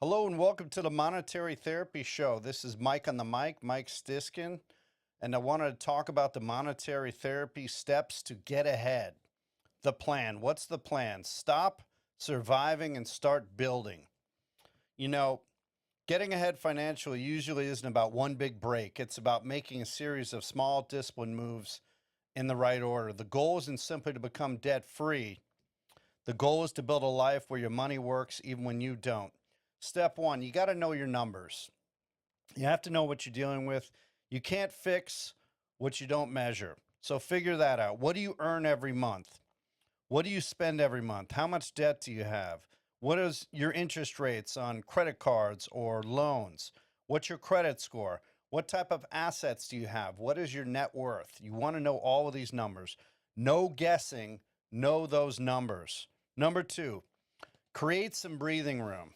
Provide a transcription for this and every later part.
Hello and welcome to the Monetary Therapy Show. This is Mike on the mic, Mike Stiskin, and I wanted to talk about the monetary therapy steps to get ahead. The plan. What's the plan? Stop surviving and start building. You know, getting ahead financially usually isn't about one big break. It's about making a series of small discipline moves in the right order. The goal isn't simply to become debt free. The goal is to build a life where your money works even when you don't. Step one, you got to know your numbers. You have to know what you're dealing with. You can't fix what you don't measure. So figure that out. What do you earn every month? What do you spend every month? How much debt do you have? What is your interest rates on credit cards or loans? What's your credit score? What type of assets do you have? What is your net worth? You want to know all of these numbers. No guessing, know those numbers. Number two, create some breathing room.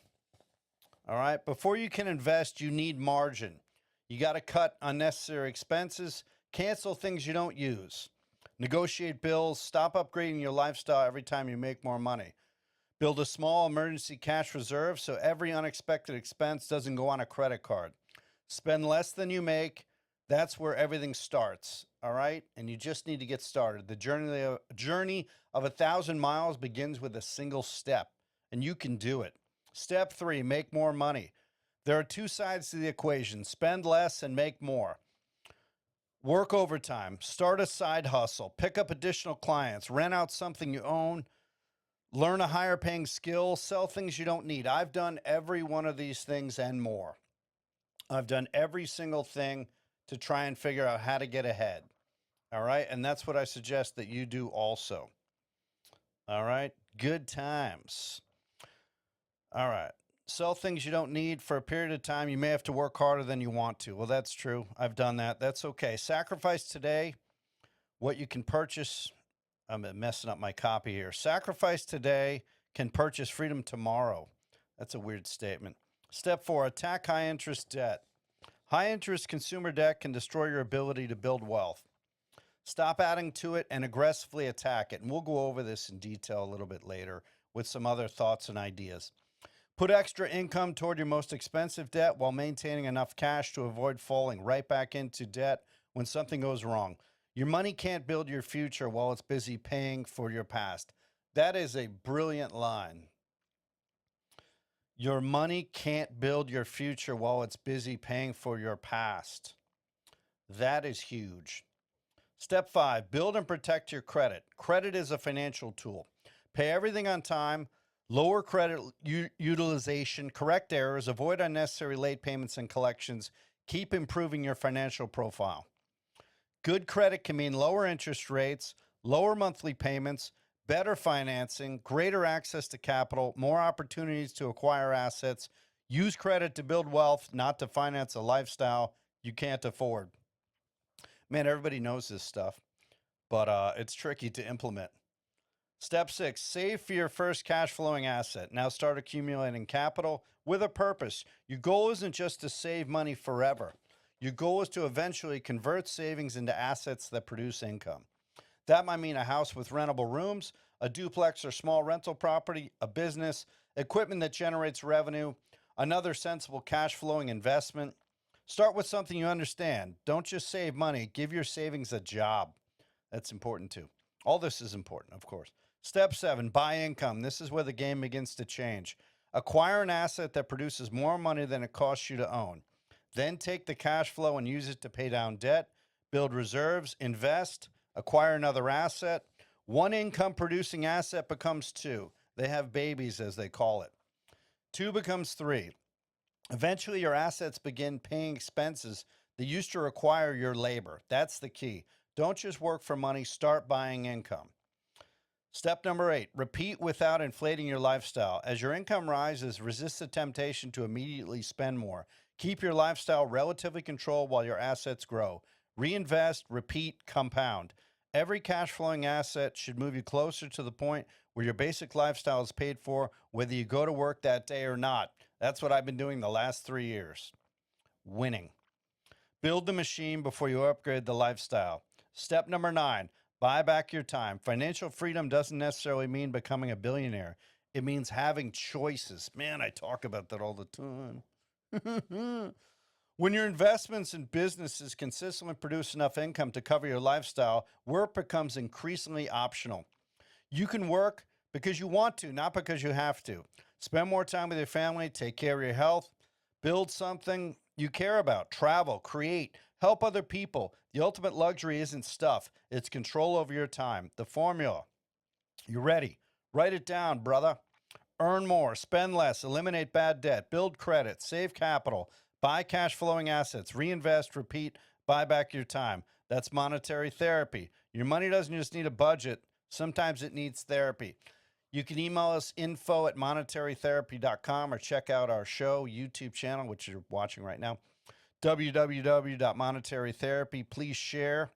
All right. Before you can invest, you need margin. You got to cut unnecessary expenses, cancel things you don't use, negotiate bills, stop upgrading your lifestyle every time you make more money. Build a small emergency cash reserve so every unexpected expense doesn't go on a credit card. Spend less than you make. That's where everything starts. All right. And you just need to get started. The journey of 1,000 miles begins with a single step, and you can do it. Step three, make more money. There are two sides to the equation: spend less and make more. Work overtime, start a side hustle, pick up additional clients, rent out something you own, learn a higher paying skill, sell things you don't need. I've done every one of these things and more. I've done every single thing to try and figure out how to get ahead. All right. And that's what I suggest that you do also. All right. Good times. All right. Sell things you don't need for a period of time. You may have to work harder than you want to. Well, that's true. I've done that. That's okay. Sacrifice today what you can purchase. I'm messing up my copy here. Sacrifice today can purchase freedom tomorrow. That's a weird statement. Step four, attack high interest debt. High interest consumer debt can destroy your ability to build wealth. Stop adding to it and aggressively attack it. And we'll go over this in detail a little bit later with some other thoughts and ideas. Put extra income toward your most expensive debt while maintaining enough cash to avoid falling right back into debt when something goes wrong. Your money can't build your future while it's busy paying for your past. That is a brilliant line. Your money can't build your future while it's busy paying for your past. That is huge. Step five, build and protect your credit. Credit is a financial tool. Pay everything on time. Lower credit utilization, correct errors, avoid unnecessary late payments and collections. Keep improving your financial profile. Good credit can mean lower interest rates, lower monthly payments, better financing, greater access to capital, more opportunities to acquire assets. Use credit to build wealth, not to finance a lifestyle you can't afford. Man, everybody knows this stuff, but it's tricky to implement. Step six, save for your first cash flowing asset. Now start accumulating capital with a purpose. Your goal isn't just to save money forever. Your goal is to eventually convert savings into assets that produce income. That might mean a house with rentable rooms, a duplex or small rental property, a business, equipment that generates revenue, another sensible cash flowing investment. Start with something you understand. Don't just save money. Give your savings a job. That's important too. All this is important, of course. Step seven, buy income. This is where the game begins to change. Acquire an asset that produces more money than it costs you to own. Then take the cash flow and use it to pay down debt, build reserves, invest, acquire another asset. One income producing asset becomes two. They have babies, as they call it. Two becomes three. Eventually, your assets begin paying expenses that used to require your labor. That's the key. Don't just work for money, start buying income. Step number eight, repeat without inflating your lifestyle. As your income rises, resist the temptation to immediately spend more. Keep your lifestyle relatively controlled while your assets grow. Reinvest, repeat, compound. Every cash flowing asset should move you closer to the point where your basic lifestyle is paid for, whether you go to work that day or not. That's what I've been doing the last 3 years. Winning. Build the machine before you upgrade the lifestyle. Step number 9, buy back your time. Financial freedom doesn't necessarily mean becoming a billionaire. It means having choices. Man, I talk about that all the time. When your investments in businesses consistently produce enough income to cover your lifestyle, work becomes increasingly optional. You can work because you want to, not because you have to. Spend more time with your family, take care of your health, build something you care about, travel, create, help other people. The ultimate luxury isn't stuff, it's control over your time. The formula. You ready? Write it down, brother. Earn more, spend less, eliminate bad debt, build credit, save capital, buy cash flowing assets, reinvest, repeat, buy back your time. That's monetary therapy. Your money doesn't just need a budget, sometimes it needs therapy. You can email us info@monetarytherapy.com or check out our show YouTube channel, which you're watching right now, www.monetarytherapy. Please share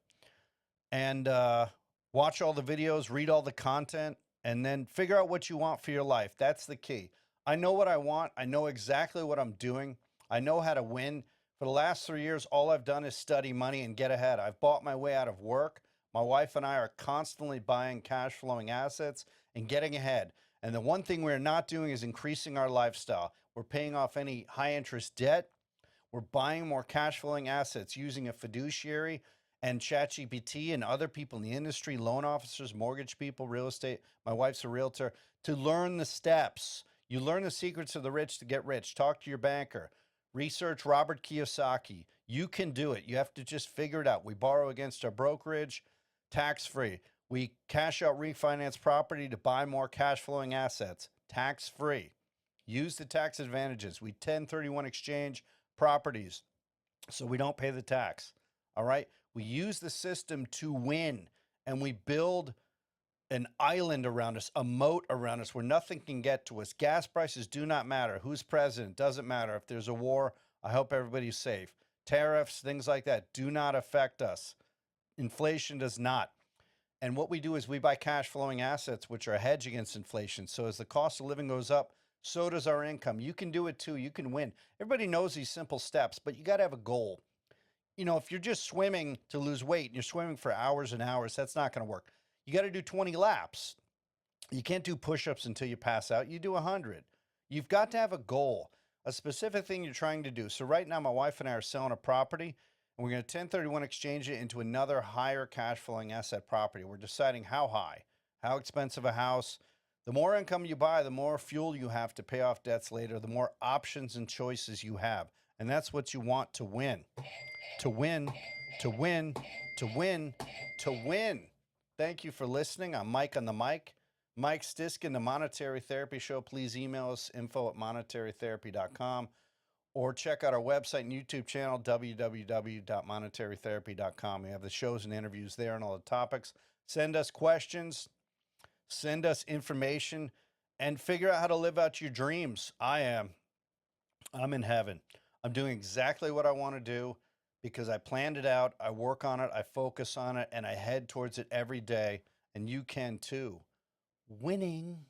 and watch all the videos, read all the content, and then figure out what you want for your life. That's the key. I know what I want. I know exactly what I'm doing. I know how to win. For the last 3 years, all I've done is study money and get ahead. I've bought my way out of work. My wife and I are constantly buying cash flowing assets and getting ahead. And the one thing we're not doing is increasing our lifestyle. We're paying off any high interest debt. We're buying more cash flowing assets using a fiduciary and ChatGPT and other people in the industry, loan officers, mortgage people, real estate. My wife's a realtor, to learn the steps. You learn the secrets of the rich to get rich. Talk to your banker. Research Robert Kiyosaki. You can do it. You have to just figure it out. We borrow against our brokerage, tax-free. We cash out refinance property to buy more cash flowing assets, tax-free. Use the tax advantages. We 1031 exchange properties so we don't pay the tax. All right. We use the system to win, and we build an island around us, a moat around us where nothing can get to us. Gas prices do not matter. Who's president? Doesn't matter. If there's a war, I hope everybody's safe. Tariffs, things like that do not affect us. Inflation does not. And what we do is we buy cash flowing assets, which are a hedge against inflation. So as the cost of living goes up, so does our income. You can do it too. You can win. Everybody knows these simple steps, but you got to have a goal. You know, if you're just swimming to lose weight and you're swimming for hours and hours, that's not going to work. You got to do 20 laps. You can't do push-ups until you pass out. You do 100. You've got to have a goal, a specific thing you're trying to do. So right now, my wife and I are selling a property, and we're going to 1031 exchange it into another higher cash flowing asset property. We're deciding how high, how expensive a house. The more income you buy, the more fuel you have to pay off debts later, the more options and choices you have. And that's what you want to win. To win, to win, to win, to win. Thank you for listening. I'm Mike on the mic. Mike Stiskin, the Monetary Therapy Show. Please email us, info@monetarytherapy.com, or check out our website and YouTube channel, www.monetarytherapy.com. We have the shows and interviews there and all the topics. Send us questions, send us information, and figure out how to live out your dreams. I'm in heaven. I'm doing exactly what I want to do because I planned it out, I work on it, I focus on it, and I head towards it every day. And you can too. Winning.